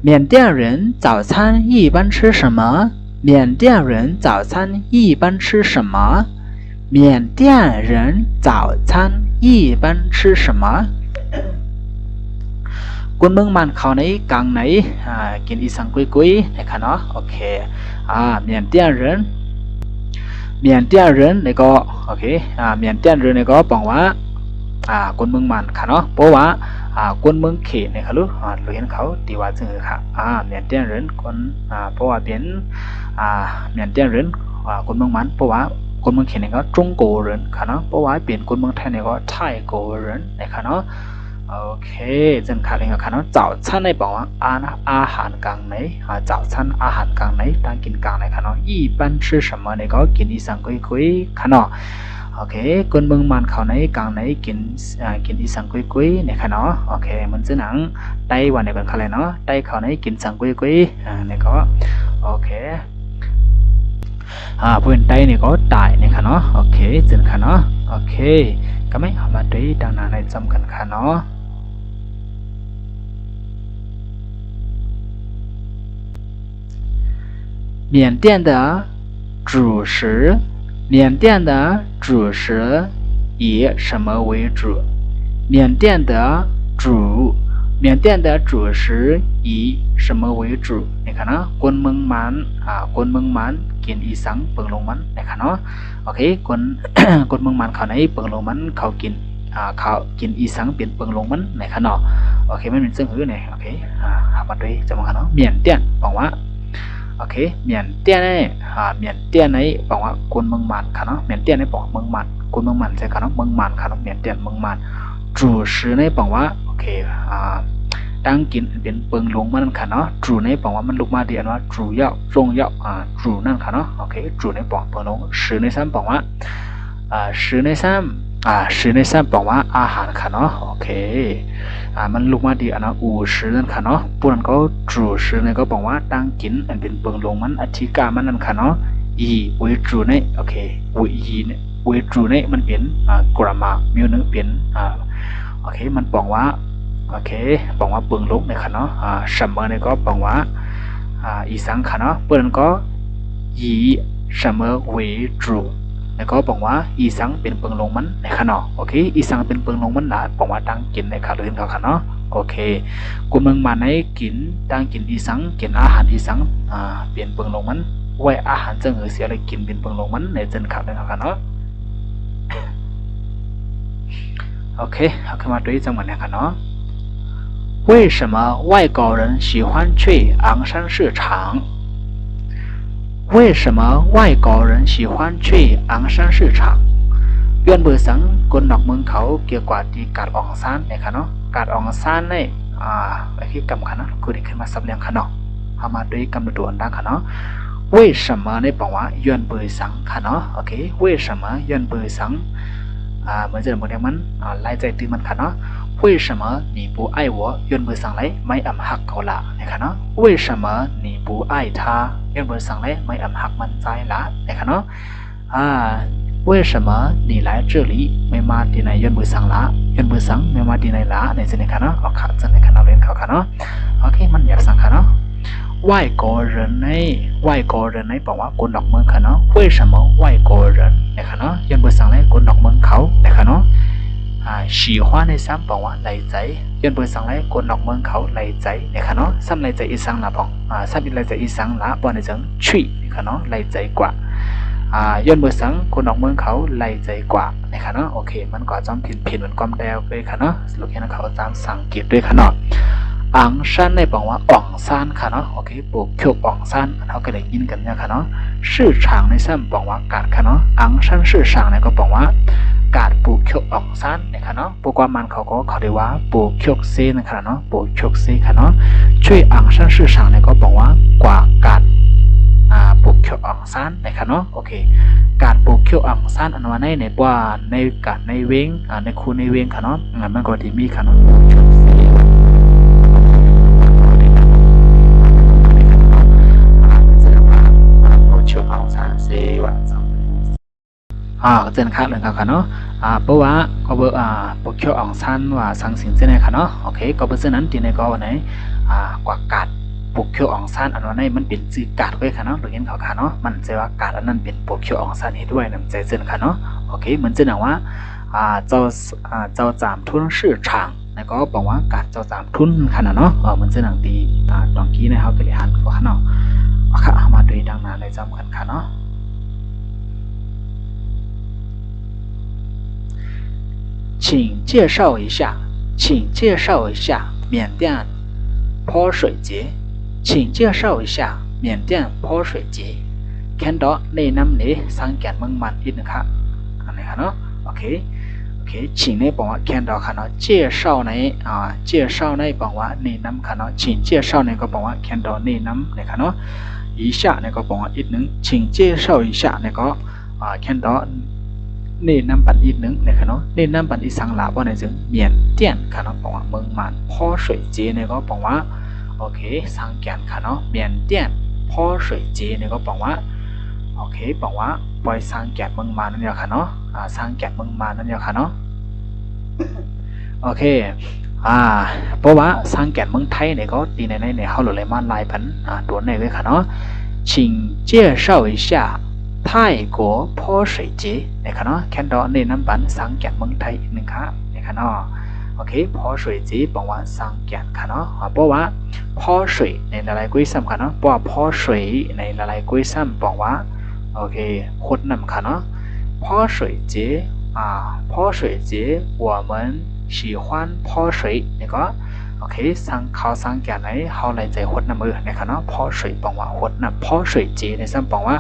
缅甸人早餐一般吃什么？缅甸人早餐一般吃什么？缅甸人早餐一般吃什么？คนเมืองมันเขาในกลางไหนกินอีสังกุยๆนะครับเนาะโอเค缅甸人缅甸人นี่ก็โอเค缅甸人นี่ก็บอกว่าคนเมืองมันค่ะเนาะเพราะว่าคนเมืองเขตเนี่ยค่ะรู้เราเห็นเขาตีว่าจึงค่ะ缅甸人คนเพราะว่าเป็น缅甸人คนเมืองมันเพราะว่าคนเมืองเขตเนี่ยก็中国人ค่ะเนาะเพราะว่าเป็นคนเมืองไทยเนี่ยก็ไทย国人นะครับเนาะโอเคจึงค่ะเลยค่ะเนาะ早餐ในบอกว่าอาหารกลางไหน早餐อาหารกลางไหนตั้งกินกลางไหนค่ะเนาะ一般吃什么เนี่ยก็กินอีสังกุยๆค่ะเนาะโอเคคนเมืองมันเขาในกลางไหนกินอีสังกุยๆเนี่ยค่ะเนาะโอเคมันจะหนังไต้หวันเนี่ยเป็นเขาเลยเนาะไต้เขาในกินสังกุยๆเนี่ยก็โอเคเพื่อนไต้เนี่ยก็ตายเนี่ยค่ะเนาะโอเคจึงค่ะเนาะโอเคก็ไม่เอามาดูดังนั้นในจำกันค่ะเนาะ缅甸的主食缅甸的主食以什么为主？缅甸的主食以什么为主？你看呢？คนเมืองมันกินอีสังเปิงลงมันนะครับเนาะโอเคคนเมืองมันเขาในเปิงลงมันเขากินอีสังเป็นเปิงลงมันนะครับเนาะโอเคมันเป็นซึ่งหื้อเนี่ยโอเคมาด้วยจำมาครับเนาะเมียนเตี้ยนบอกว่าโอเคเมียนเตี้ยนเนี่ยเมียนเตี้ยนในบอกว่าคนเมืองมันค่ะเนาะเมียนเตี้ยนในบอกเมืองมันคนเมืองมันใช่ค่ะเนาะเมืองมันค่ะเนาะเมียนเตี้ยนเมืองมัน主食ในบอกว่าโอเคตั้งกินเป็นเปิงลงมันค่ะเนาะจูในบอกว่ามันลุกมาเดียนว่าจูเยาจงเยาจูนั่นค่ะเนาะโอเคจูในบอกเปิงลง十ใน3บอกว่า十ใน3บอกว่าอาหารค่ะเนาะโอเคมันลุกมาดีนะ50นั่นค่ะเนาะปุ่นก็จู10เนี่ยก็บอกว่าตั้งกินอันเป็นเปิงลงมันอธิกามันนั่นค่ะเนาะอีเวจูในโอเคอีเนี่ยเวจูในมันเป็นกรามามีนึงเป็นโอเคมันบอกว่าโอเคบอกว่าเปิงลงเนี่ยค่ะเนาะ什么เนี่ยก็บอกว่าอีสังค่ะเนาะเปิ้นก็以什么为主แล้วก็บอกว่าอีสังเป็นเปิงลงมันในค่ะเนาะโอเคอีสังเป็นเปิงลงมันละบอกว่าตั้งกินในค่ะเรื่องเขาค่ะเนาะโอเคกูเมืองมาในกินตั้งกินอีสังกินอาหารอีสังเปลี่ยนเปิงลงมันไว้อาหารจังเสียเลยกินเป็นเปิงลงมันในเจนค่ะเรื่องเขาค่ะเนาะOK， 好，看嘛，对中文来看喏。为什么外国人喜欢去昂山市场？为什么外国人喜欢去昂山市场？ย้อนเบอร์สังคนดอกเมืองเขาเกี่ยวกับที่การอองซานเนี่ยค่ะเนาะการอองซานเนี่ยไอ้ที่กำค่ะเนาะคือได้ขึ้นมาสับเลียงค่ะเนาะเอามาด้วยกำตัวดังค่ะเนาะ为什么เนี่ยบอกว่าย้อนเบอร์สังค่ะเนาะโอเค为什么ย้อนเบอร์สังเหมือนจะเหมือนมันไล่ใจตื่นมันค่ะเนาะ为什么你不爱我ย้อนเบอร์สังเลยไม่อำหักเขาละนะคะเนาะ为什么你不爱他ย้อนเบอร์สังเลยไม่อำหักมันใจละนะคะเนาะ为什么你来这里ไม่มาที่ไหนย้อนเบอร์สังละย้อนเบอร์สังไม่มาที่ไหนละในเส้นนี้ค่ะเนาะเอาขาจะในค่ะเนาะเรียนเขาค่ะเนาะโอเคมันอยากสั่งค่ะเนาะ外国人ในบอกว่าคนดอกเมืองค่ะเนาะ为什么外国人นะคะเนาะย้อนเบอร์สังเลยคนดอกเมืองเขานะคะเนาะ喜欢ในซ้ำบอกว่าไหลใจย้อนเบอร์สังเลยคนดอกเมืองเขาไหลใจนะคะเนาะซ้ำไหลใจอีสังละบอกซ้ำไหลใจอีสังละบอกในจังชุยนะคะเนาะไหลใจกว่าย้อนเบอร์สังคนดอกเมืองเขาไหลใจกว่านะคะเนาะโอเคมันก็จำผิดเหมือนความแดวเลยค่ะเนาะสรุปแค่นั้นเขาจำสังเกตด้วยค่ะเนาะอังซันในบอกว่าอ่องซานค่ะเนาะโอเคปลูกเขียวอ่องซานเขาก็ได้ยินกันเนี่ยค่ะเนาะชื่อฉางในซ้ำบอกว่าการค่ะเนาะอังซันชื่อฉางเนี่ยก็บอกว่าการปลูกเขียวอ่องซานเนี่ยค่ะเนาะปลูกว่ามันเขาเรียกว่าปลูกเขียวเซนะคะเนาะปลูกเขียวเซค่ะเนาะช่วยอังซันชื่อฉางเนี่ยก็บอกว่ากว่าการปลูกเขียวอ่องซานนะคะเนาะโอเคการปลูกเขียวอ่องซานอันว่าในว่าในการในเวงในคูในเวงค่ะเนาะมันก็ที่มีค่ะเนาะเจนค่ะเลยค่ะเนาะเพราะว่าก็เบอร์ปกเขียวอ่องซันว่าสังสินเจนค่ะเนาะโอเคก็เบอร์นั้นที่ในก็วันไหนกว่ากัด เคียวอองซานอันนั้นมันเป็นจือกาดไว้ค่ะเนาะเราเห็นเขาค่ะเนาะมันใจว่ากาดอันนั้นเป็นโปเคียวอองซานให้ด้วยนำใจเจนค่ะเนาะโอเคเหมือนจะหนังว่าเจ้าจามทุนชื่อช่างแล้วก็บอกว่าการเจ้าจามทุนค่ะเนาะเหมือนจะหนังดีตอนกี้นะครับก็เลยหันก็ค่ะเนาะค่ะมาดูดังนั้นในจำกันค่ะเนาะ请介绍一下请介绍一下缅甸泼水节请介绍一下缅甸泼水节看到ในน้ำนี้สังเกตมึงมันอีกนะครับอันนี้ค่ะเนาะโอเค请ในบอกว่า看到ค่ะเนาะ介绍ใน介绍ในบอกว่าในน้ำค่ะเนาะ请介绍ในก็บอกว่า看到ในน้ำเนี่ยค่ะเนาะ一下ในก็บอกว่าอีกหนึ่ง请介绍一下ในก็看到ในน้ำปันอีกหนึ่งเนี่ยค่ะเนาะในน้ำปันอีสังหลาบ่ในจึงเมียนเตี้ยนค่ะเนาะบอกว่าเมืองมันพ่อสวยเจเนี่ยก็บอกว่าโอเคสังเกตค่ะเนาะเมียนเตี้ยนพ่อสวยเจเนี่ยก็บอกว่าโอเคบอกว่าปล่อยสังเกตเมืองมันนั่นเดียวค่ะเนาะสังเกตเมืองมันนั่นเดียวค่ะเนาะโอเคเพราะว่าสังเกตเมืองไทยเนี่ยก็ตีในเขาหลุดเลยมันลายพันตัวไหนเลยค่ะเนาะ请介绍一下泰国泼水节นะครับเนาะแค่ดอในน้ำบันสังเกตเมืองไทยหนึ่งครับนะครับเนาะโอเค泼水节บอกว่าสังเกตค่ะเนาะเพราะว่า泼水ในหลายๆกุยซ้ำค่ะเนาะเพราะว่า泼水ในหลายๆกุยซ้ำบอกว่าโอเคขวดน้ำค่ะเนาะ泼水节泼水节我们喜欢泼水นี่ก็โอเคเขาสังเกตในเขาเลยใจขวดน้ำมือนะครับเนาะ泼水บอกว่าขวดน้ำ泼水节ในซ้ำบอกว่า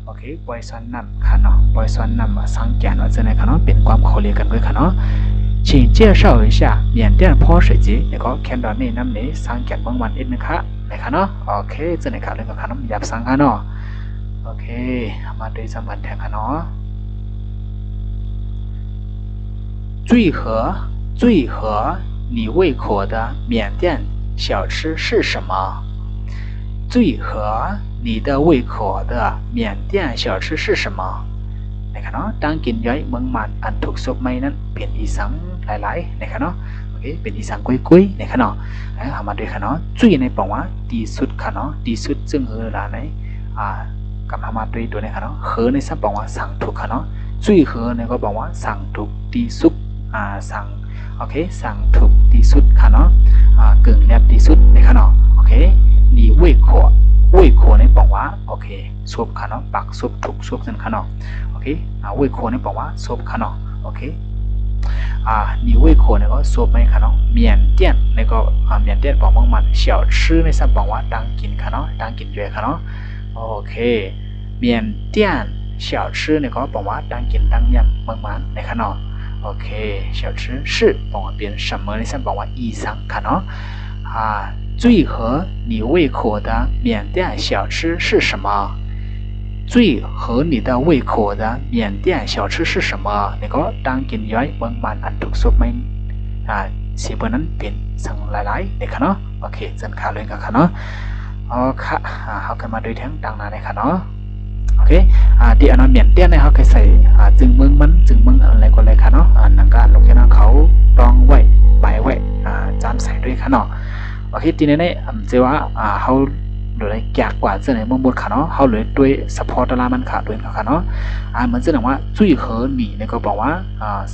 โอเคปล่อยซ้อนน้ำค่ะเนาะปล่อยซ้อนน้ำสังเกตว่าจะในค่ะเนาะเป็นความเขาเรียกกันด้วยค่ะเนาะ请介绍一下缅甸泼水节นี่ก็แค่ตอนนี้น้ำนี้สังเกตบางวันอีกนะคะนะคะเนาะโอเคจะในค่ะเรื่องกับค่ะน้ำหยาบสังค่ะเนาะโอเคมาดูจำวันแทนค่ะเนาะ最合你胃口的缅甸小吃是什么最合你的胃口的缅甸小吃是什么นะครับเนาะตั้งกินย่อยเมืองมันอันถูกซุปไม่นั้นเป็นอีสังหลายๆนะครับเนาะโอเคเป็นอีสังกุ้ยๆนะครับเนาะเอามาด้วยค่ะเนาะจุ้ยในบอกว่าดีสุดค่ะเนาะดีสุดซึ่งเฮอหลาในกับมาด้วยตัวนี้ค่ะเนาะเฮอในสับบอกว่าสั่งถูกค่ะเนาะจุ้ยเฮอในก็บอกว่าสั่งถูกดีสุดสั่งโอเคสั่งถูกดีสุดค่ะเนาะกึ่งแลบดีสุดนะครับเนาะโอเคนี่เว่ยขวในบอกว่าโอเคซุปค่ะเนาะปักซุปถูกซุปนั่นค่ะเนาะโอเคเว่ยขวในบอกว่าซุปค่ะเนาะโอเคนี่เว่ยขวในก็ซุปไม่ค่ะเนาะเมียนเตี้ยนในก็เมียนเตี้ยนบอกมันเสี่ยวชื่อในสับบอกว่าดังกินค่ะเนาะดังกินด้วยค่ะเนาะโอเคเมียนเตี้ยนเสี่ยวชื่อในก็บอกว่าดังกินดังยำมันในค่ะเนาะโอเค小吃是บอกว่าเป็น什么ในสับบอกว่าอีสังค่ะเนาะ最合你胃口的缅甸小吃是什么最合你的胃口的缅甸小吃是什么นี่ก็ดังกินย่อยเมืองมันอันถูกซุปไม่สีเบอร์นั้นเป็นสั่งหลายๆนี่ค่ะเนาะโอเคจันขาเลยค่ะเนาะอ๋อค่ะเขากันมาโดยทั้งดังนั้นเลยค่ะเนาะโอเคที่อันนั้นเมียนเตี้ยนเนี่ยเขาเคยใส่จึงเมืองอะไรก็เลยค่ะเนาะหนังการลงแค่นั้นเขารองไว้ใบไว้จานใส่ด้วยค่ะเนาะโอเคทีนี้เนี่ยเจ้าว่าเขาโดยแก่กว่าเจ้าไหนเมื่อหมดค่ะเนาะเขาเลยด้วยสปอร์ตลามันขาดด้วยค่ะเนาะเหมือนเจ้าหนังว่าจุ้ยเหอหนีเนี่ยก็บอกว่า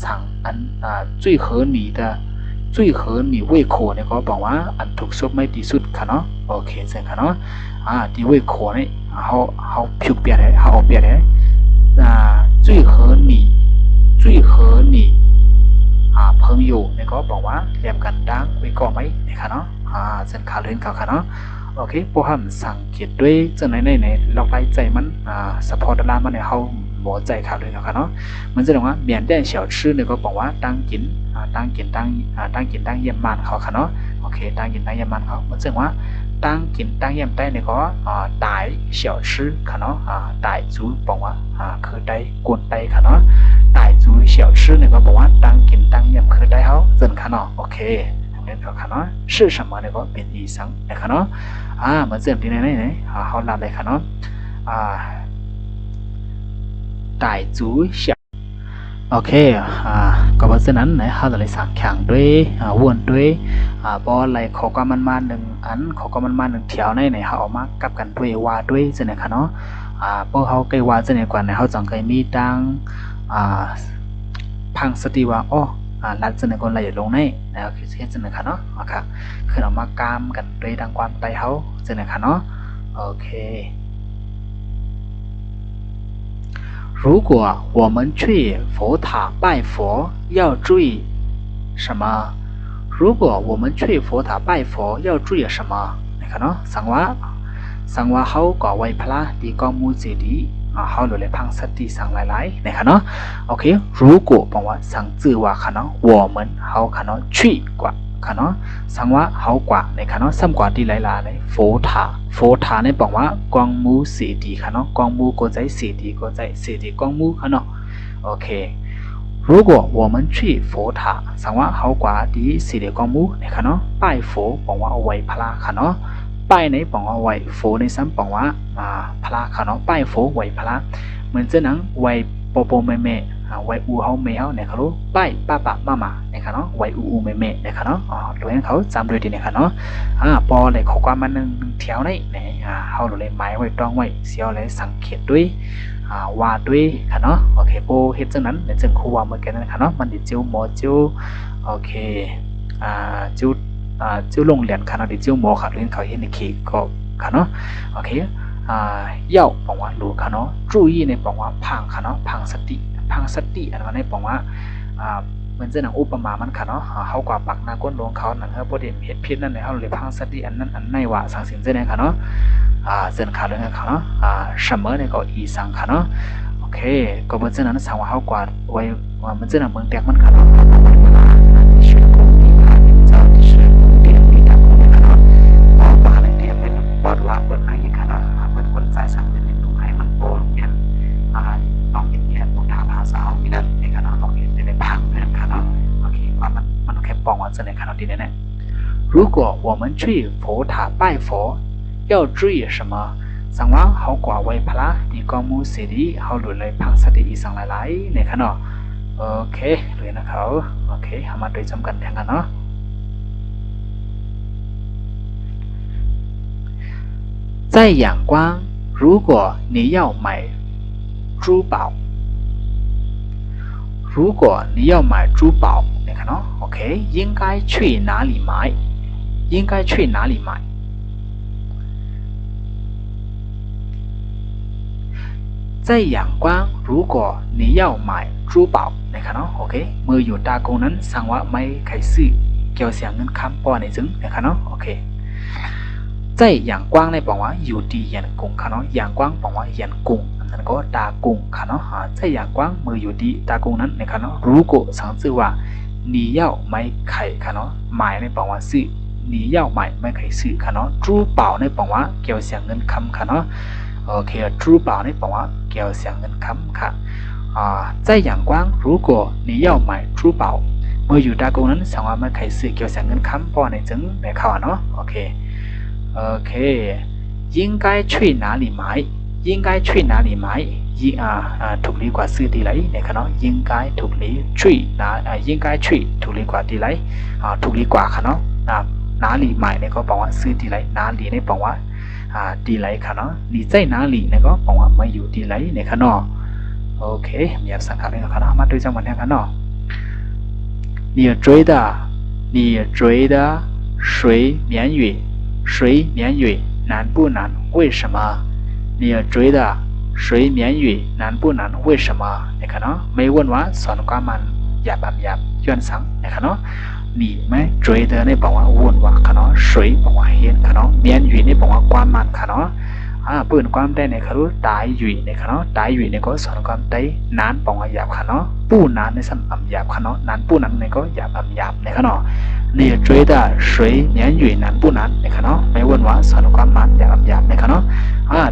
สั่งอันจุ้ยเหอหนี的最合你胃口เนี่ยก็บอกว่าอันถูกซุปไม่ดีสุดค่ะเนาะโอเคเสร็จค่ะเนาะที่胃口เนี่ยเขาผิวเปลี่ยนเลยเขาออกเปลี่ยนเลย最合你朋友เนี่ยก็บอกว่าเรียมกันดังไว้ก่อไหมเนี่ยค่ะเนาะเส้นขาเลื่อนค่ะเนาะโอเคพวกเขาสังเกตด้วยเจ้าในล็อกไลใจมันสปอร์ตลามันเนี่ยเขาหมอใจขาเลื่อนค่ะเนาะมันจะบอกว่าเมียนเตี้ยนเสี่ยวชื่อเนี่ยก็บอกว่าตั้งกินตั้งเยี่ยมมันเขาค่ะเนาะโอเคตั้งกินตั้งเยี่ยมมันเขามันจะว่าตั้งกินตั้งเยี่ยมได้เนี่ยก็ตายเสี่ยวชื่อค่ะเนาะตายจูบอกว่าคือได้กวนได้ค่ะเนาะตายจูเสี่ยวชื่อเนี่ยก็บอกว่าตั้งกินตั้งเยี่ยมคือได้เขาเส้นค่ะเนาะโอเคเนี่ยค่ะเนาะชื่อ什么เนี่ยก็เป็นอีสังนะคะเนาะเหมือนเส้นที่ไหนเขาลาเลยค่ะเนาะตายจูเสี่ยวโอ โอเคก็เพราะฉะนั้นในเขาจะเลยสักแข่งด้วยวนด้วยบอลไหลขอความมันหนึ่งอันขอความมันหนึ่งเที่ยวในเขาออกมากับกันด้วยว่าด้วยจะเนี่ยค่ะเนาะพวกเขาใกล้ว่าจะเนี่ยกว่าในเขาจังเคยมีดังพังสติว่าอ๋อรัดจะเนี่ยคนไหลลงในแล้วคือเช่นจะเนี่ยค่ะเนาะครับคือออกมากามกันด้วยดังความไตเขาจะเนี่ยค่ะเนาะโอเค如果我们去佛塔拜佛，要注意什么？如果我们去佛塔拜佛，要注意什么？นะครับเนาะสังว่าเขาก่อไว้พระดีกองมูเจดีเขาเลยพังสติสังหลายๆนะครับเนาะโอเค如果แปลว่าสังจื่อว่าค่ะเนาะ我们เขาค่ะเนาะ去กว่าค่ะเนาะสังว่าเขากว่านะครับเนาะซ้ำกว่าที่หลายๆเลยโฟธาในแปลว่ากองมูเจดีค่ะเนาะกองมูก็ใจเจดีก็ใจเจดีกองมูค่ะเนาะโอเค如果我们去佛塔สังว่าเขากว่าที่เจดีกองมูนะครับเนาะ拜佛แปลว่าเอาไว้พระค่ะเนาะป้ายในปองเอาไว้โฟในซ้ำปองว่าพระค่ะเนาะป้ายโฟไว้พระเหมือนเจ้าหนังไว้โปโปเมเมไว้อูเฮาเมเฮาเนี่ยเขารู้ป้ายป้าปะมามาเนี่ยค่ะเนาะไว้อูเมเมเนี่ยค่ะเนาะโดยนั้นเขาจำโดยดีเนี่ยค่ะเนาะปอเลยขอความมันหนึ่งแถวในเนี่ยเขาเลยหมายไว้ต้องไว้เสียวเลยสังเกตด้วยว่าด้วยค่ะเนาะโอเคโปเฮ็ดจังนั้นเนี่ยจังครูว่าเมื่อกี้นั่นค่ะเนาะมันดิจิ้วหมอจิ้วโอเคจิ้วลงเหรียญค่ะเนาะดิจิ้วหมอค่ะเรียนเขาเห็นในขีก็ค่ะเนาะโอเคเย่าบอกว่ารู้ค่ะเนาะ注意ในบอกว่าพังค่ะเนาะพังสติอันนั้นในบอกว่าเหมือนเจ้าหนังอุปมามันค่ะเนาะเขากว่าปักหน้าก้นลงเขานั่นครับพอดีเห็ดพิษนั่นเลยเขาเลยพังสติอันนั้นอันในว่าสังสินเจ้าเนี่ยค่ะเนาะเจ้าค่ะเรื่องค่ะเนาะเสมอในก็อีสังค่ะเนาะโอเคก็เหมือนเจ้านั้นสังว่าเขากว่าไว้ว่าเหมือนเจ้าหนังเมืองแตกมันค่ะเนาะว่าเปิดให้ค่ะเนาะเปิดคนสายสั่งเป็นตรงให้มันโปรเงี้ยลองเงี้ยพวกทางภาษามีนั่นในค่ะเนาะลองเห็นในพังเนี่ยค่ะเนาะโอเคว่ามันแค่ปองว่าจะในค่ะเนาะดีแน่ๆ如果我们去佛塔拜佛要注意什么สังว่าเขากว่าไว้พระดีกองมูสีดีเขาหลุดเลยพังสติอีสังหลายๆในค่ะเนาะโอเคเลยนะเขาโอเคเอามาโดยจำกันแทนกันเนาะ在仰光，如果你要买珠宝，你看哦 ，OK， 应该去哪里买？在仰光，如果你要买珠宝，你看哦 ，OK， เมื่ออยู่ตากงนั้นสั่งว่าไม่ใครซื้อเกี่ยวเสียงเงินคำป้อนในจึงนะครับเนาะโอเค在仰光ในบอกว่าอยู่ที่ยันกุงค่ะเนาะ仰光บอกว่ายันกุงนั่นก็ตากุงค่ะเนาะ在仰光เมื่ออยู่ที่ตากุงนั้นนะครับเนาะ如果สังชื่อว่า你要买ไข่ค่ะเนาะหมายในบอกว่าซื้อ你要买ไม่ไข่ซื้อค่ะเนาะ珠宝ในบอกว่าเกี่ยวเสียงเงินคำค่ะเนาะโอเค珠宝ในบอกว่าเกี่ยวเสียงเงินคำค่ะ在仰光如果你要买珠宝เมื่ออยู่ตากุงนั้นสังว่าไม่ไข่ซื้อเกี่ยวเสียงเงินคำป้อนในจึงในข่าวเนาะโอเค应该去哪里买ถูกดีกว่าซื้อที่ไหนเนี่ยค่ะเนาะ应该ถูกดี应该去ถูกดีกว่าที่ไหนถูกดีกว่าค่ะเนาะ哪里买เนี่ยก็บอกว่าซื้อที่ไหน哪里เนี่ยบอกว่าที่ไหนค่ะเนาะ你在哪里เนี่ยก็บอกว่าไม่อยู่ที่ไหนเนี่ยค่ะเนาะโอเคมีสังขารเลยค่ะเนาะมาดูจังหวะเนี่ยค่ะเนาะ你觉得水绵语难不难？为什么？你觉得水绵语难不难？为什么？你看เนาะไม่วนว่าสอนความมันหยาบย้อนสังนะครับเนาะ你ไม่觉得ในบอกว่าวนว่าค่ะเนาะ水บอกว่าเห็นค่ะเนาะ绵语ในบอกว่าความมันค่ะเนาะปืนความได้ในเขารู้ตายอยู่ในค่ะเนาะตายอยู่ในก็สอนความได้นานบอกว่าหยาบค่ะเนาะปู้นานในสัมอ่ำหยาบค่ะเนาะนานปู้นั้นในก็หยาบอ่ำหยาบในค่ะเนาะ你觉得水绵语难不难ในค่ะเนาะไม่วนว่าสอนความมันหยาบอ่ำหยาบในค่ะเนาะ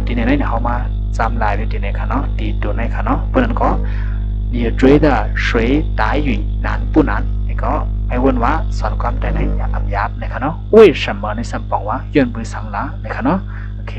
ทีนี้เนี่ยเขามาจำลายด้วยทีนี้ค่ะเนาะตีตัวในค่ะเนาะเพราะนั้นก็你觉得水打语难不难ในก็ไม่วนว่าสอนความได้ในหยาบอ่ำหยาบในค่ะเนาะ为什么ในสัมปองว่าย้อนมือสังละในค่ะเนาะโอเค